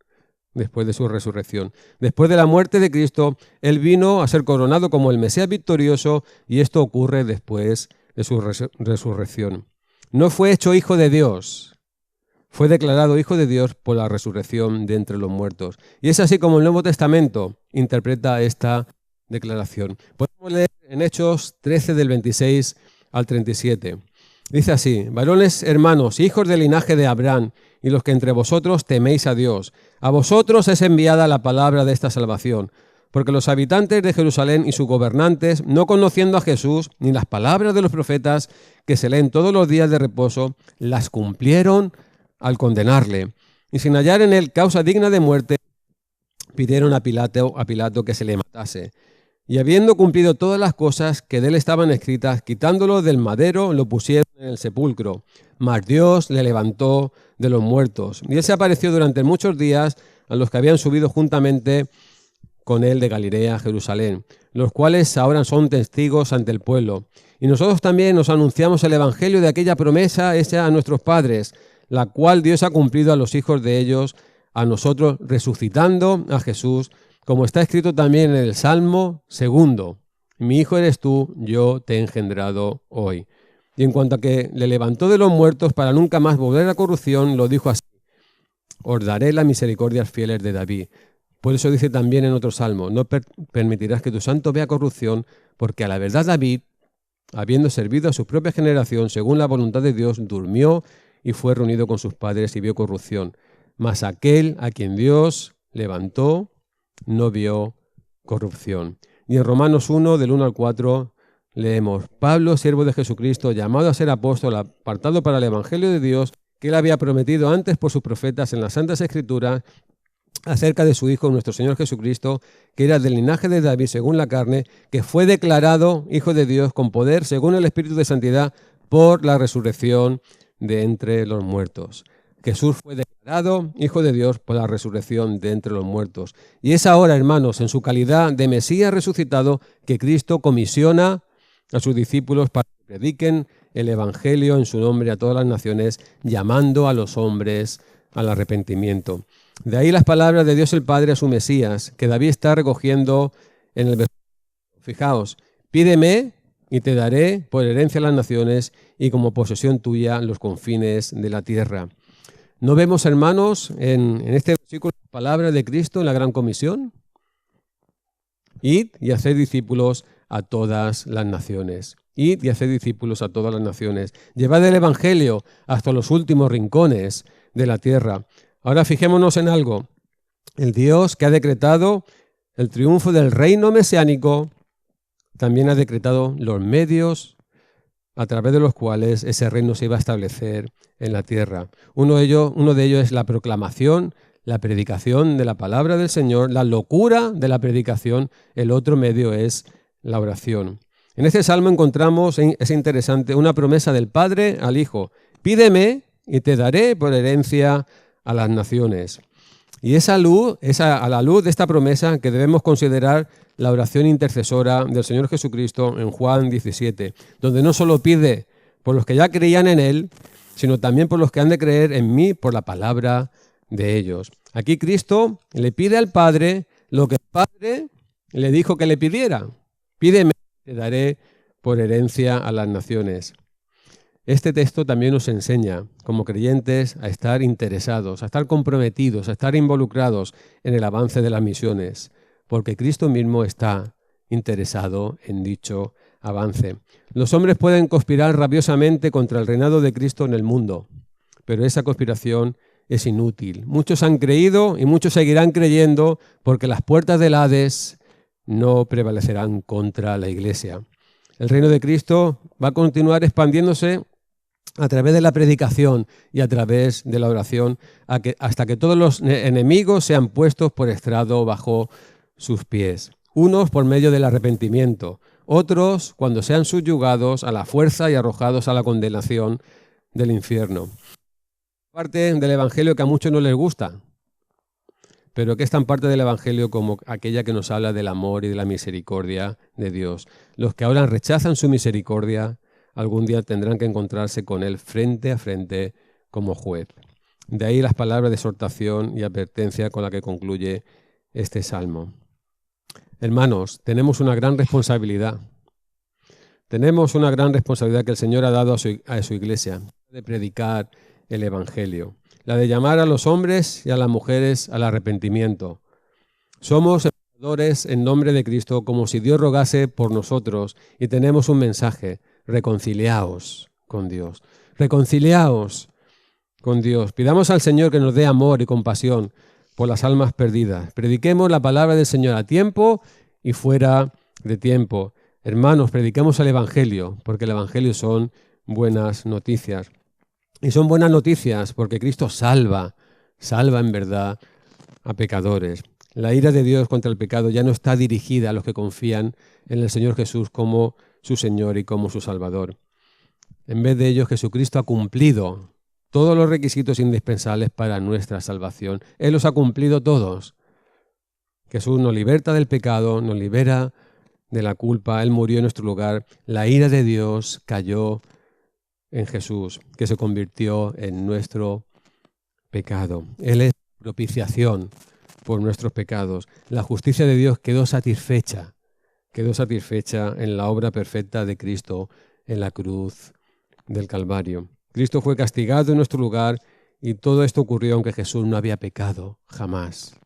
Speaker 1: Después de su resurrección. Después de la muerte de Cristo, Él vino a ser coronado como el Mesías victorioso y esto ocurre después de su resurrección. No fue hecho hijo de Dios, fue declarado hijo de Dios por la resurrección de entre los muertos. Y es así como el Nuevo Testamento interpreta esta declaración. Podemos leer en Hechos 13 del 26 al 37. Dice así, varones hermanos, hijos del linaje de Abraham, y los que entre vosotros teméis a Dios, a vosotros es enviada la palabra de esta salvación, porque los habitantes de Jerusalén y sus gobernantes, no conociendo a Jesús, ni las palabras de los profetas que se leen todos los días de reposo, las cumplieron al condenarle, y sin hallar en él causa digna de muerte, pidieron a Pilato que se le matase. Y habiendo cumplido todas las cosas que de él estaban escritas, quitándolo del madero, lo pusieron en el sepulcro. Mas Dios le levantó de los muertos. Y él se apareció durante muchos días a los que habían subido juntamente con él de Galilea a Jerusalén, los cuales ahora son testigos ante el pueblo. Y nosotros también nos anunciamos el evangelio de aquella promesa hecha a nuestros padres, la cual Dios ha cumplido a los hijos de ellos, a nosotros resucitando a Jesús, como está escrito también en el Salmo 2, mi hijo eres tú, yo te he engendrado hoy. Y en cuanto a que le levantó de los muertos para nunca más volver a la corrupción, lo dijo así, os daré las misericordias fieles de David. Por eso dice también en otro salmo, no permitirás que tu santo vea corrupción, porque a la verdad David, habiendo servido a su propia generación según la voluntad de Dios, durmió y fue reunido con sus padres y vio corrupción. Mas aquel a quien Dios levantó no vio corrupción. Y en Romanos 1, del 1 al 4, leemos, Pablo, siervo de Jesucristo, llamado a ser apóstol, apartado para el Evangelio de Dios, que él había prometido antes por sus profetas en las Santas Escrituras, acerca de su Hijo, nuestro Señor Jesucristo, que era del linaje de David según la carne, que fue declarado Hijo de Dios con poder según el Espíritu de Santidad por la resurrección de entre los muertos. Jesús fue declarado Hijo de Dios por la resurrección de entre los muertos. Y es ahora, hermanos, en su calidad de Mesías resucitado, que Cristo comisiona a sus discípulos para que prediquen el Evangelio en su nombre a todas las naciones, llamando a los hombres al arrepentimiento. De ahí las palabras de Dios el Padre a su Mesías, que David está recogiendo en el versículo. Fijaos, pídeme y te daré por herencia a las naciones y como posesión tuya los confines de la tierra. ¿No vemos, hermanos, en este versículo las palabras de Cristo en la Gran Comisión? Id y haced discípulos a todas las naciones. Id y haced discípulos a todas las naciones. Llevad el Evangelio hasta los últimos rincones de la tierra. Ahora fijémonos en algo. El Dios que ha decretado el triunfo del reino mesiánico también ha decretado los medios a través de los cuales ese reino se iba a establecer en la tierra. Uno de ellos es la proclamación, la predicación de la palabra del Señor, la locura de la predicación. El otro medio es la oración. En este salmo encontramos, es interesante, una promesa del Padre al Hijo. Pídeme y te daré por herencia a las naciones. Y a la luz de esta promesa que debemos considerar la oración intercesora del Señor Jesucristo en Juan 17, donde no solo pide por los que ya creían en Él, sino también por los que han de creer en mí por la palabra de ellos. Aquí Cristo le pide al Padre lo que el Padre le dijo que le pidiera. Pídeme, te daré por herencia a las naciones. Este texto también nos enseña, como creyentes, a estar interesados, a estar comprometidos, a estar involucrados en el avance de las misiones, porque Cristo mismo está interesado en dicho avance. Los hombres pueden conspirar rabiosamente contra el reinado de Cristo en el mundo, pero esa conspiración es inútil. Muchos han creído y muchos seguirán creyendo porque las puertas del Hades no prevalecerán contra la Iglesia. El reino de Cristo va a continuar expandiéndose a través de la predicación y a través de la oración hasta que todos los enemigos sean puestos por estrado bajo sus pies. Unos por medio del arrepentimiento, otros cuando sean subyugados a la fuerza y arrojados a la condenación del infierno. Parte del Evangelio que a muchos no les gusta, pero que es tan parte del Evangelio como aquella que nos habla del amor y de la misericordia de Dios. Los que ahora rechazan su misericordia, algún día tendrán que encontrarse con Él frente a frente como juez. De ahí las palabras de exhortación y advertencia con la que concluye este salmo. Hermanos, tenemos una gran responsabilidad. Tenemos una gran responsabilidad que el Señor ha dado a su iglesia, de predicar el Evangelio, la de llamar a los hombres y a las mujeres al arrepentimiento. Somos embajadores en nombre de Cristo, como si Dios rogase por nosotros, y tenemos un mensaje: reconciliaos con Dios. Reconciliaos con Dios. Pidamos al Señor que nos dé amor y compasión por las almas perdidas. Prediquemos la palabra del Señor a tiempo y fuera de tiempo. Hermanos, prediquemos el Evangelio, porque el Evangelio son buenas noticias. Y son buenas noticias porque Cristo salva en verdad a pecadores. La ira de Dios contra el pecado ya no está dirigida a los que confían en el Señor Jesús como su Señor y como su Salvador. En vez de ello, Jesucristo ha cumplido todos los requisitos indispensables para nuestra salvación. Él los ha cumplido todos. Jesús nos liberta del pecado, nos libera de la culpa. Él murió en nuestro lugar. La ira de Dios cayó en Jesús, que se convirtió en nuestro pecado. Él es propiciación por nuestros pecados. La justicia de Dios quedó satisfecha en la obra perfecta de Cristo en la cruz del Calvario. Cristo fue castigado en nuestro lugar y todo esto ocurrió aunque Jesús no había pecado jamás.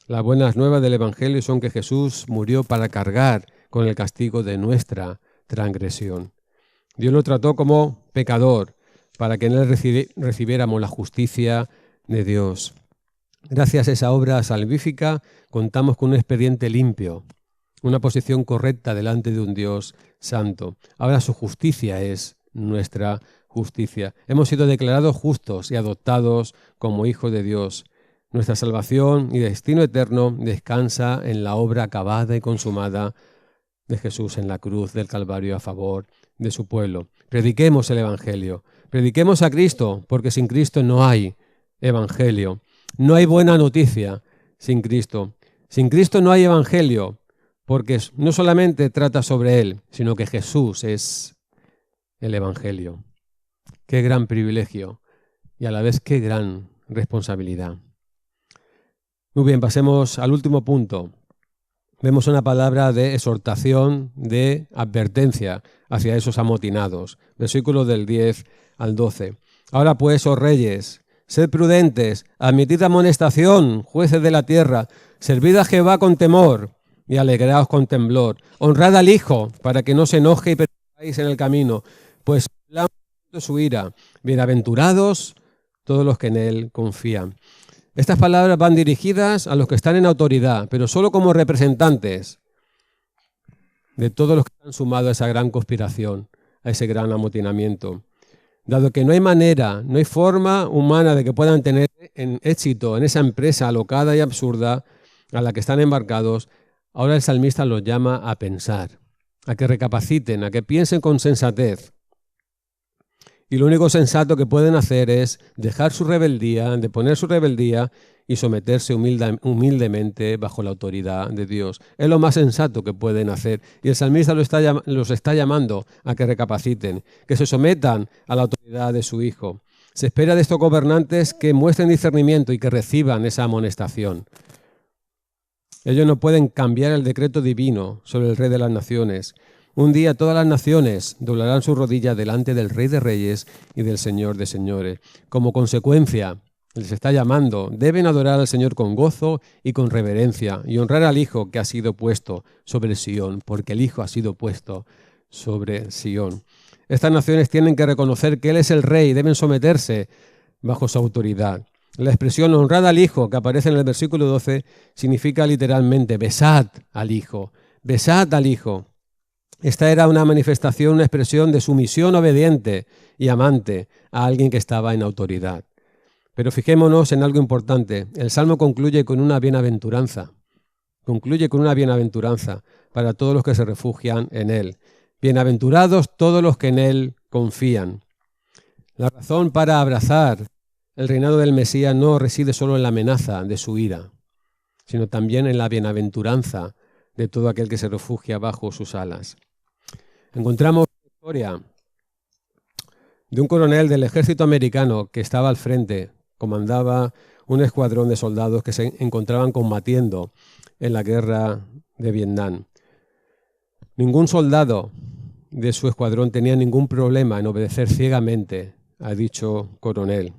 Speaker 1: Las buenas nuevas del Evangelio son que Jesús murió para cargar con el castigo de nuestra transgresión. Dios lo trató como pecador para que en él recibiéramos la justicia de Dios. Gracias a esa obra salvífica contamos con un expediente limpio, una posición correcta delante de un Dios santo. Ahora su justicia es nuestra justicia. Hemos sido declarados justos y adoptados como hijos de Dios. Nuestra salvación y destino eterno descansa en la obra acabada y consumada de Jesús en la cruz del Calvario a favor de su pueblo. Prediquemos el Evangelio. Prediquemos a Cristo, porque sin Cristo no hay Evangelio. No hay buena noticia sin Cristo. Sin Cristo no hay Evangelio, porque no solamente trata sobre Él, sino que Jesús es el Evangelio. Qué gran privilegio y a la vez qué gran responsabilidad. Muy bien, pasemos al último punto. Vemos una palabra de exhortación, de advertencia hacia esos amotinados. Versículos del 10 al 12. Ahora pues, oh reyes, sed prudentes, admitid amonestación, jueces de la tierra, servid a Jehová con temor y alegraos con temblor. Honrad al Hijo, para que no se enoje y perezcáis en el camino, pues su ira. Bienaventurados todos los que en él confían. Estas palabras van dirigidas a los que están en autoridad, pero solo como representantes de todos los que han sumado a esa gran conspiración, a ese gran amotinamiento. Dado que no hay manera, no hay forma humana de que puedan tener éxito en esa empresa alocada y absurda a la que están embarcados, ahora el salmista los llama a pensar, a que recapaciten, a que piensen con sensatez. Y lo único sensato que pueden hacer es dejar su rebeldía, deponer su rebeldía y someterse humildemente bajo la autoridad de Dios. Es lo más sensato que pueden hacer. Y el salmista los está llamando a que recapaciten, que se sometan a la autoridad de su Hijo. Se espera de estos gobernantes que muestren discernimiento y que reciban esa amonestación. Ellos no pueden cambiar el decreto divino sobre el Rey de las Naciones. Un día todas las naciones doblarán su rodilla delante del Rey de Reyes y del Señor de Señores. Como consecuencia, les está llamando, deben adorar al Señor con gozo y con reverencia y honrar al Hijo que ha sido puesto sobre Sión, porque el Hijo ha sido puesto sobre Sión. Estas naciones tienen que reconocer que Él es el Rey y deben someterse bajo su autoridad. La expresión honrad al Hijo, que aparece en el versículo 12, significa literalmente besad al Hijo, besad al Hijo. Esta era una manifestación, una expresión de sumisión obediente y amante a alguien que estaba en autoridad. Pero fijémonos en algo importante. El Salmo concluye con una bienaventuranza. Concluye con una bienaventuranza para todos los que se refugian en Él. Bienaventurados todos los que en Él confían. La razón para abrazar el reinado del Mesías no reside solo en la amenaza de su ira, sino también en la bienaventuranza de todo aquel que se refugia bajo sus alas. Encontramos la historia de un coronel del ejército americano que estaba al frente, comandaba un escuadrón de soldados que se encontraban combatiendo en la guerra de Vietnam. Ningún soldado de su escuadrón tenía ningún problema en obedecer ciegamente a dicho coronel.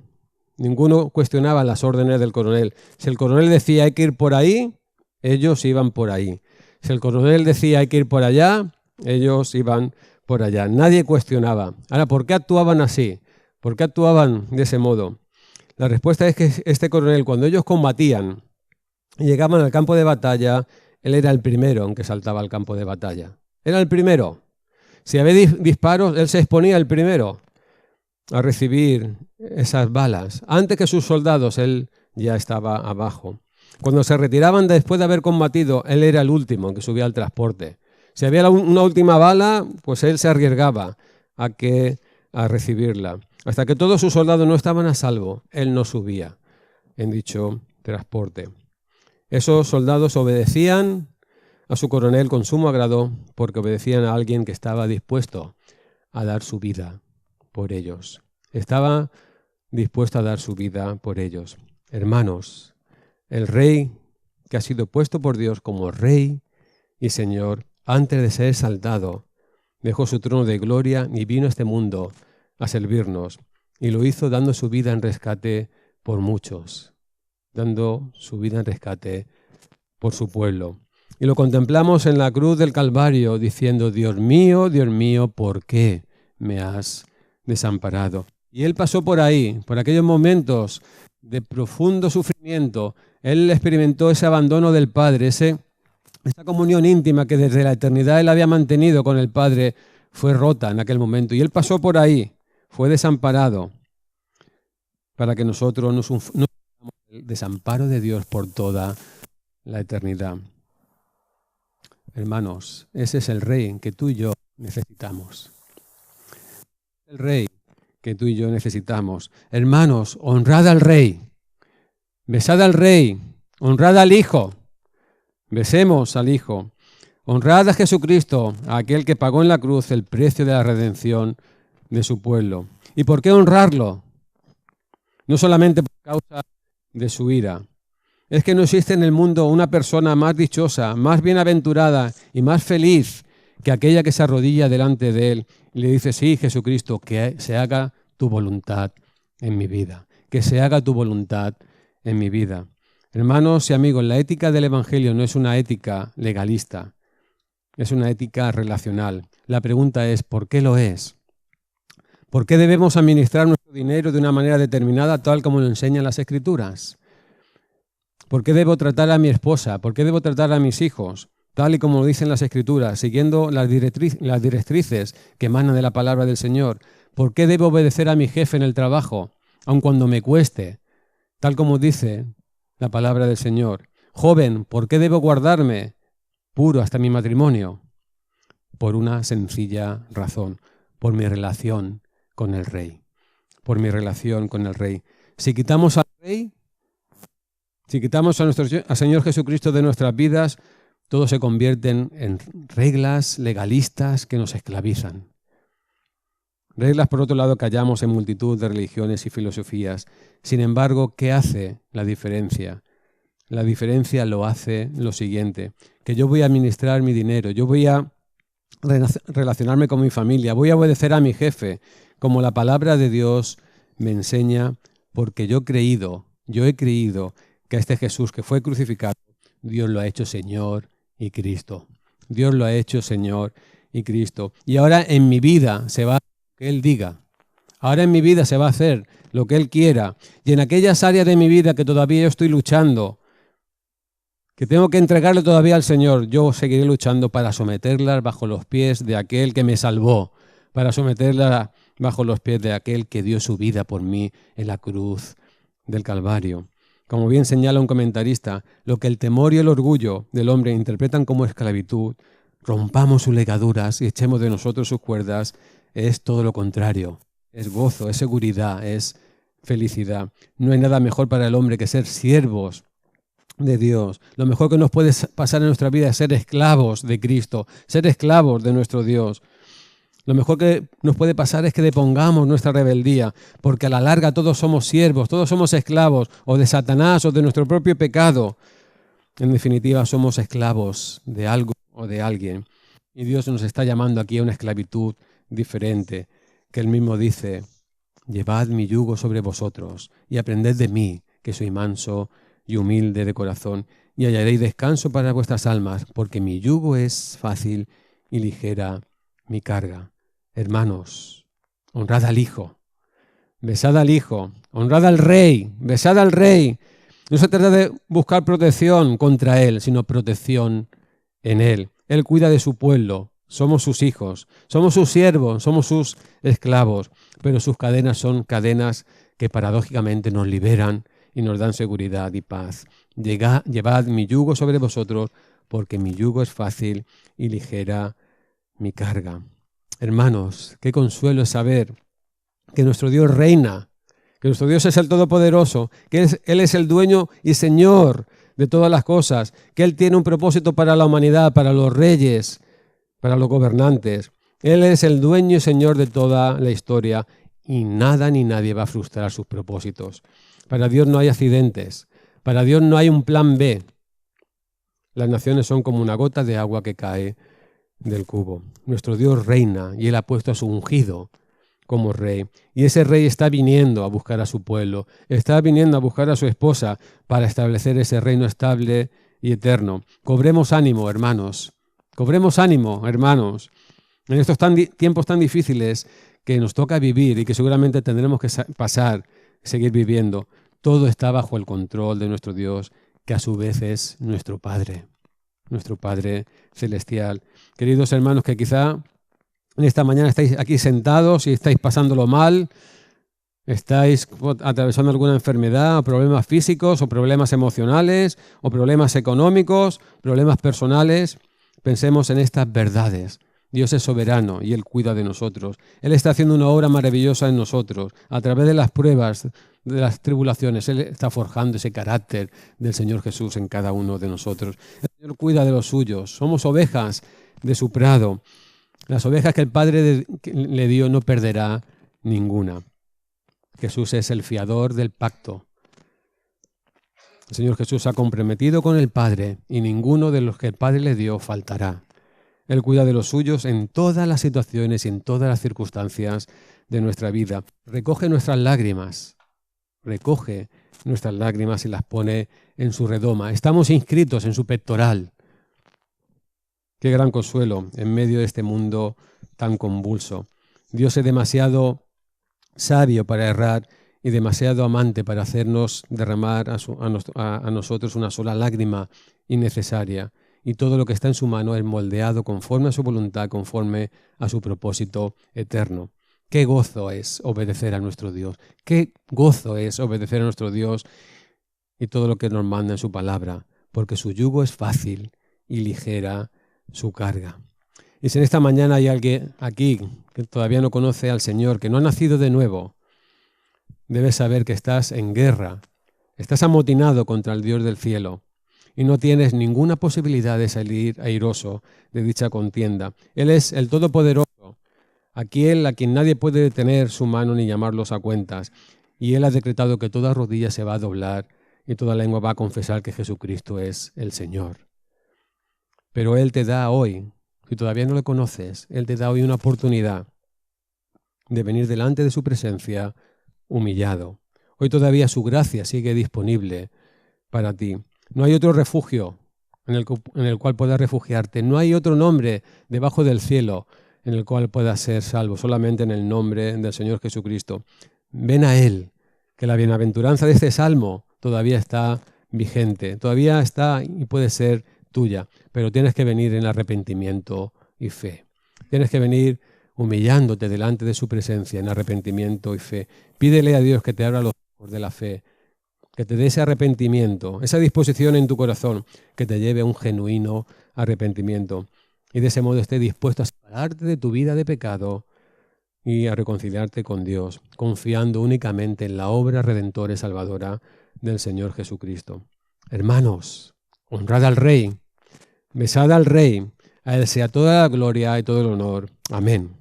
Speaker 1: Ninguno cuestionaba las órdenes del coronel. Si el coronel decía hay que ir por ahí, ellos iban por ahí. Si el coronel decía hay que ir por allá, ellos iban por allá. Nadie cuestionaba. Ahora, ¿por qué actuaban así? ¿Por qué actuaban de ese modo? La respuesta es que este coronel, cuando ellos combatían y llegaban al campo de batalla, él era el primero en que saltaba al campo de batalla. Era el primero. Si había disparos, él se exponía el primero a recibir esas balas. Antes que sus soldados, él ya estaba abajo. Cuando se retiraban después de haber combatido, él era el último que subía al transporte. Si había una última bala, pues él se arriesgaba a recibirla. Hasta que todos sus soldados no estaban a salvo, él no subía en dicho transporte. Esos soldados obedecían a su coronel con sumo agrado porque obedecían a alguien que estaba dispuesto a dar su vida por ellos. Estaba dispuesto a dar su vida por ellos. Hermanos, el rey que ha sido puesto por Dios como rey y señor, antes de ser exaltado, dejó su trono de gloria y vino a este mundo a servirnos, y lo hizo dando su vida en rescate por muchos, dando su vida en rescate por su pueblo. Y lo contemplamos en la cruz del Calvario diciendo, Dios mío, ¿por qué me has desamparado? Y él pasó por ahí, por aquellos momentos de profundo sufrimiento. Él experimentó ese abandono del Padre, esa comunión íntima que desde la eternidad él había mantenido con el Padre fue rota en aquel momento. Y él pasó por ahí, fue desamparado, para que nosotros no suframos el desamparo de Dios por toda la eternidad. Hermanos, ese es el Rey que tú y yo necesitamos. El Rey que tú y yo necesitamos. Hermanos, honrad al Rey. Besad al Rey. Honrad al Hijo. Besemos al Hijo. Honrad a Jesucristo, a aquel que pagó en la cruz el precio de la redención de su pueblo. ¿Y por qué honrarlo? No solamente por causa de su ira. Es que no existe en el mundo una persona más dichosa, más bienaventurada y más feliz que aquella que se arrodilla delante de Él y le dice, sí, Jesucristo, que se haga tu voluntad en mi vida, que se haga tu voluntad en mi vida. Hermanos y amigos, la ética del Evangelio no es una ética legalista, es una ética relacional. La pregunta es, ¿por qué lo es? ¿Por qué debemos administrar nuestro dinero de una manera determinada, tal como lo enseñan las Escrituras? ¿Por qué debo tratar a mi esposa? ¿Por qué debo tratar a mis hijos? Tal y como lo dicen las Escrituras, siguiendo las directrices que emanan de la palabra del Señor. ¿Por qué debo obedecer a mi jefe en el trabajo, aun cuando me cueste? Tal como dice la palabra del Señor. Joven, ¿por qué debo guardarme puro hasta mi matrimonio? Por una sencilla razón, por mi relación con el Rey. Por mi relación con el Rey. Si quitamos al Rey, si quitamos al Señor Jesucristo de nuestras vidas, todo se convierte en reglas legalistas que nos esclavizan. Reglas, por otro lado, que hallamos en multitud de religiones y filosofías. Sin embargo, ¿qué hace la diferencia? La diferencia lo hace lo siguiente, que yo voy a administrar mi dinero, yo voy a relacionarme con mi familia, voy a obedecer a mi jefe, como la palabra de Dios me enseña, porque yo he creído que este Jesús que fue crucificado, Dios lo ha hecho Señor y Cristo. Dios lo ha hecho Señor y Cristo. Y ahora en mi vida se va a hacer lo que Él diga. Ahora en mi vida se va a hacer lo que Él quiera. Y en aquellas áreas de mi vida que todavía yo estoy luchando, que tengo que entregarle todavía al Señor. Yo seguiré luchando para someterla bajo los pies de aquel que me salvó, para someterla bajo los pies de aquel que dio su vida por mí en la cruz del Calvario. Como bien señala un comentarista, lo que el temor y el orgullo del hombre interpretan como esclavitud, rompamos sus ligaduras y echemos de nosotros sus cuerdas, es todo lo contrario. Es gozo, es seguridad, es felicidad. No hay nada mejor para el hombre que ser siervos de Dios. Lo mejor que nos puede pasar en nuestra vida es ser esclavos de Cristo, ser esclavos de nuestro Dios. Lo mejor que nos puede pasar es que depongamos nuestra rebeldía, porque a la larga todos somos siervos, todos somos esclavos, o de Satanás o de nuestro propio pecado. En definitiva, somos esclavos de algo o de alguien. Y Dios nos está llamando aquí a una esclavitud diferente, que Él mismo dice, llevad mi yugo sobre vosotros y aprended de mí, que soy manso y humilde de corazón, y hallaréis descanso para vuestras almas, porque mi yugo es fácil y ligera mi carga. Hermanos, honrad al Hijo, besad al Hijo, honrad al Rey, besad al Rey. No se trata de buscar protección contra Él, sino protección en Él. Él cuida de su pueblo, somos sus hijos, somos sus siervos, somos sus esclavos, pero sus cadenas son cadenas que paradójicamente nos liberan y nos dan seguridad y paz. Llevad mi yugo sobre vosotros, porque mi yugo es fácil y ligera mi carga. Hermanos, qué consuelo es saber que nuestro Dios reina, que nuestro Dios es el Todopoderoso, que Él es el dueño y Señor de todas las cosas, que Él tiene un propósito para la humanidad, para los reyes, para los gobernantes. Él es el dueño y Señor de toda la historia y nada ni nadie va a frustrar sus propósitos. Para Dios no hay accidentes, para Dios no hay un plan B. Las naciones son como una gota de agua que cae del cubo. Nuestro Dios reina y Él ha puesto a su ungido como rey. Y ese rey está viniendo a buscar a su pueblo, está viniendo a buscar a su esposa para establecer ese reino estable y eterno. Cobremos ánimo, hermanos. Cobremos ánimo, hermanos. En estos tiempos tan difíciles que nos toca vivir y que seguramente tendremos que pasar, seguir viviendo, todo está bajo el control de nuestro Dios, que a su vez es nuestro Padre celestial. Queridos hermanos, que quizá en esta mañana estáis aquí sentados y estáis pasándolo mal, estáis atravesando alguna enfermedad o problemas físicos o problemas emocionales o problemas económicos, problemas personales. Pensemos en estas verdades. Dios es soberano y Él cuida de nosotros. Él está haciendo una obra maravillosa en nosotros. A través de las pruebas, de las tribulaciones, Él está forjando ese carácter del Señor Jesús en cada uno de nosotros. El Señor cuida de los suyos. Somos ovejas de su prado. Las ovejas que el Padre le dio no perderá ninguna. Jesús es el fiador del pacto. El Señor Jesús se ha comprometido con el Padre y ninguno de los que el Padre le dio faltará. Él cuida de los suyos en todas las situaciones y en todas las circunstancias de nuestra vida. Recoge nuestras lágrimas y las pone en su redoma. Estamos inscritos en su pectoral. Qué gran consuelo en medio de este mundo tan convulso. Dios es demasiado sabio para errar y demasiado amante para hacernos derramar a nosotros una sola lágrima innecesaria. Y todo lo que está en su mano es moldeado conforme a su voluntad, conforme a su propósito eterno. Qué gozo es obedecer a nuestro Dios. Qué gozo es obedecer a nuestro Dios y todo lo que nos manda en su palabra, porque su yugo es fácil y ligera su carga. Y si en esta mañana hay alguien aquí que todavía no conoce al Señor, que no ha nacido de nuevo, debes saber que estás en guerra, estás amotinado contra el Dios del cielo. Y no tienes ninguna posibilidad de salir airoso de dicha contienda. Él es el Todopoderoso, a quien nadie puede detener su mano ni llamarlos a cuentas. Y Él ha decretado que toda rodilla se va a doblar y toda lengua va a confesar que Jesucristo es el Señor. Pero Él te da hoy, si todavía no lo conoces, Él te da hoy una oportunidad de venir delante de su presencia humillado. Hoy todavía su gracia sigue disponible para ti. No hay otro refugio en el cual puedas refugiarte. No hay otro nombre debajo del cielo en el cual puedas ser salvo, solamente en el nombre del Señor Jesucristo. Ven a Él, que la bienaventuranza de este salmo todavía está vigente, todavía está y puede ser tuya, pero tienes que venir en arrepentimiento y fe. Tienes que venir humillándote delante de su presencia en arrepentimiento y fe. Pídele a Dios que te abra los ojos de la fe, que te dé ese arrepentimiento, esa disposición en tu corazón que te lleve a un genuino arrepentimiento. Y de ese modo esté dispuesto a separarte de tu vida de pecado y a reconciliarte con Dios, confiando únicamente en la obra redentora y salvadora del Señor Jesucristo. Hermanos, honrad al Rey, besad al Rey, a Él sea toda la gloria y todo el honor. Amén.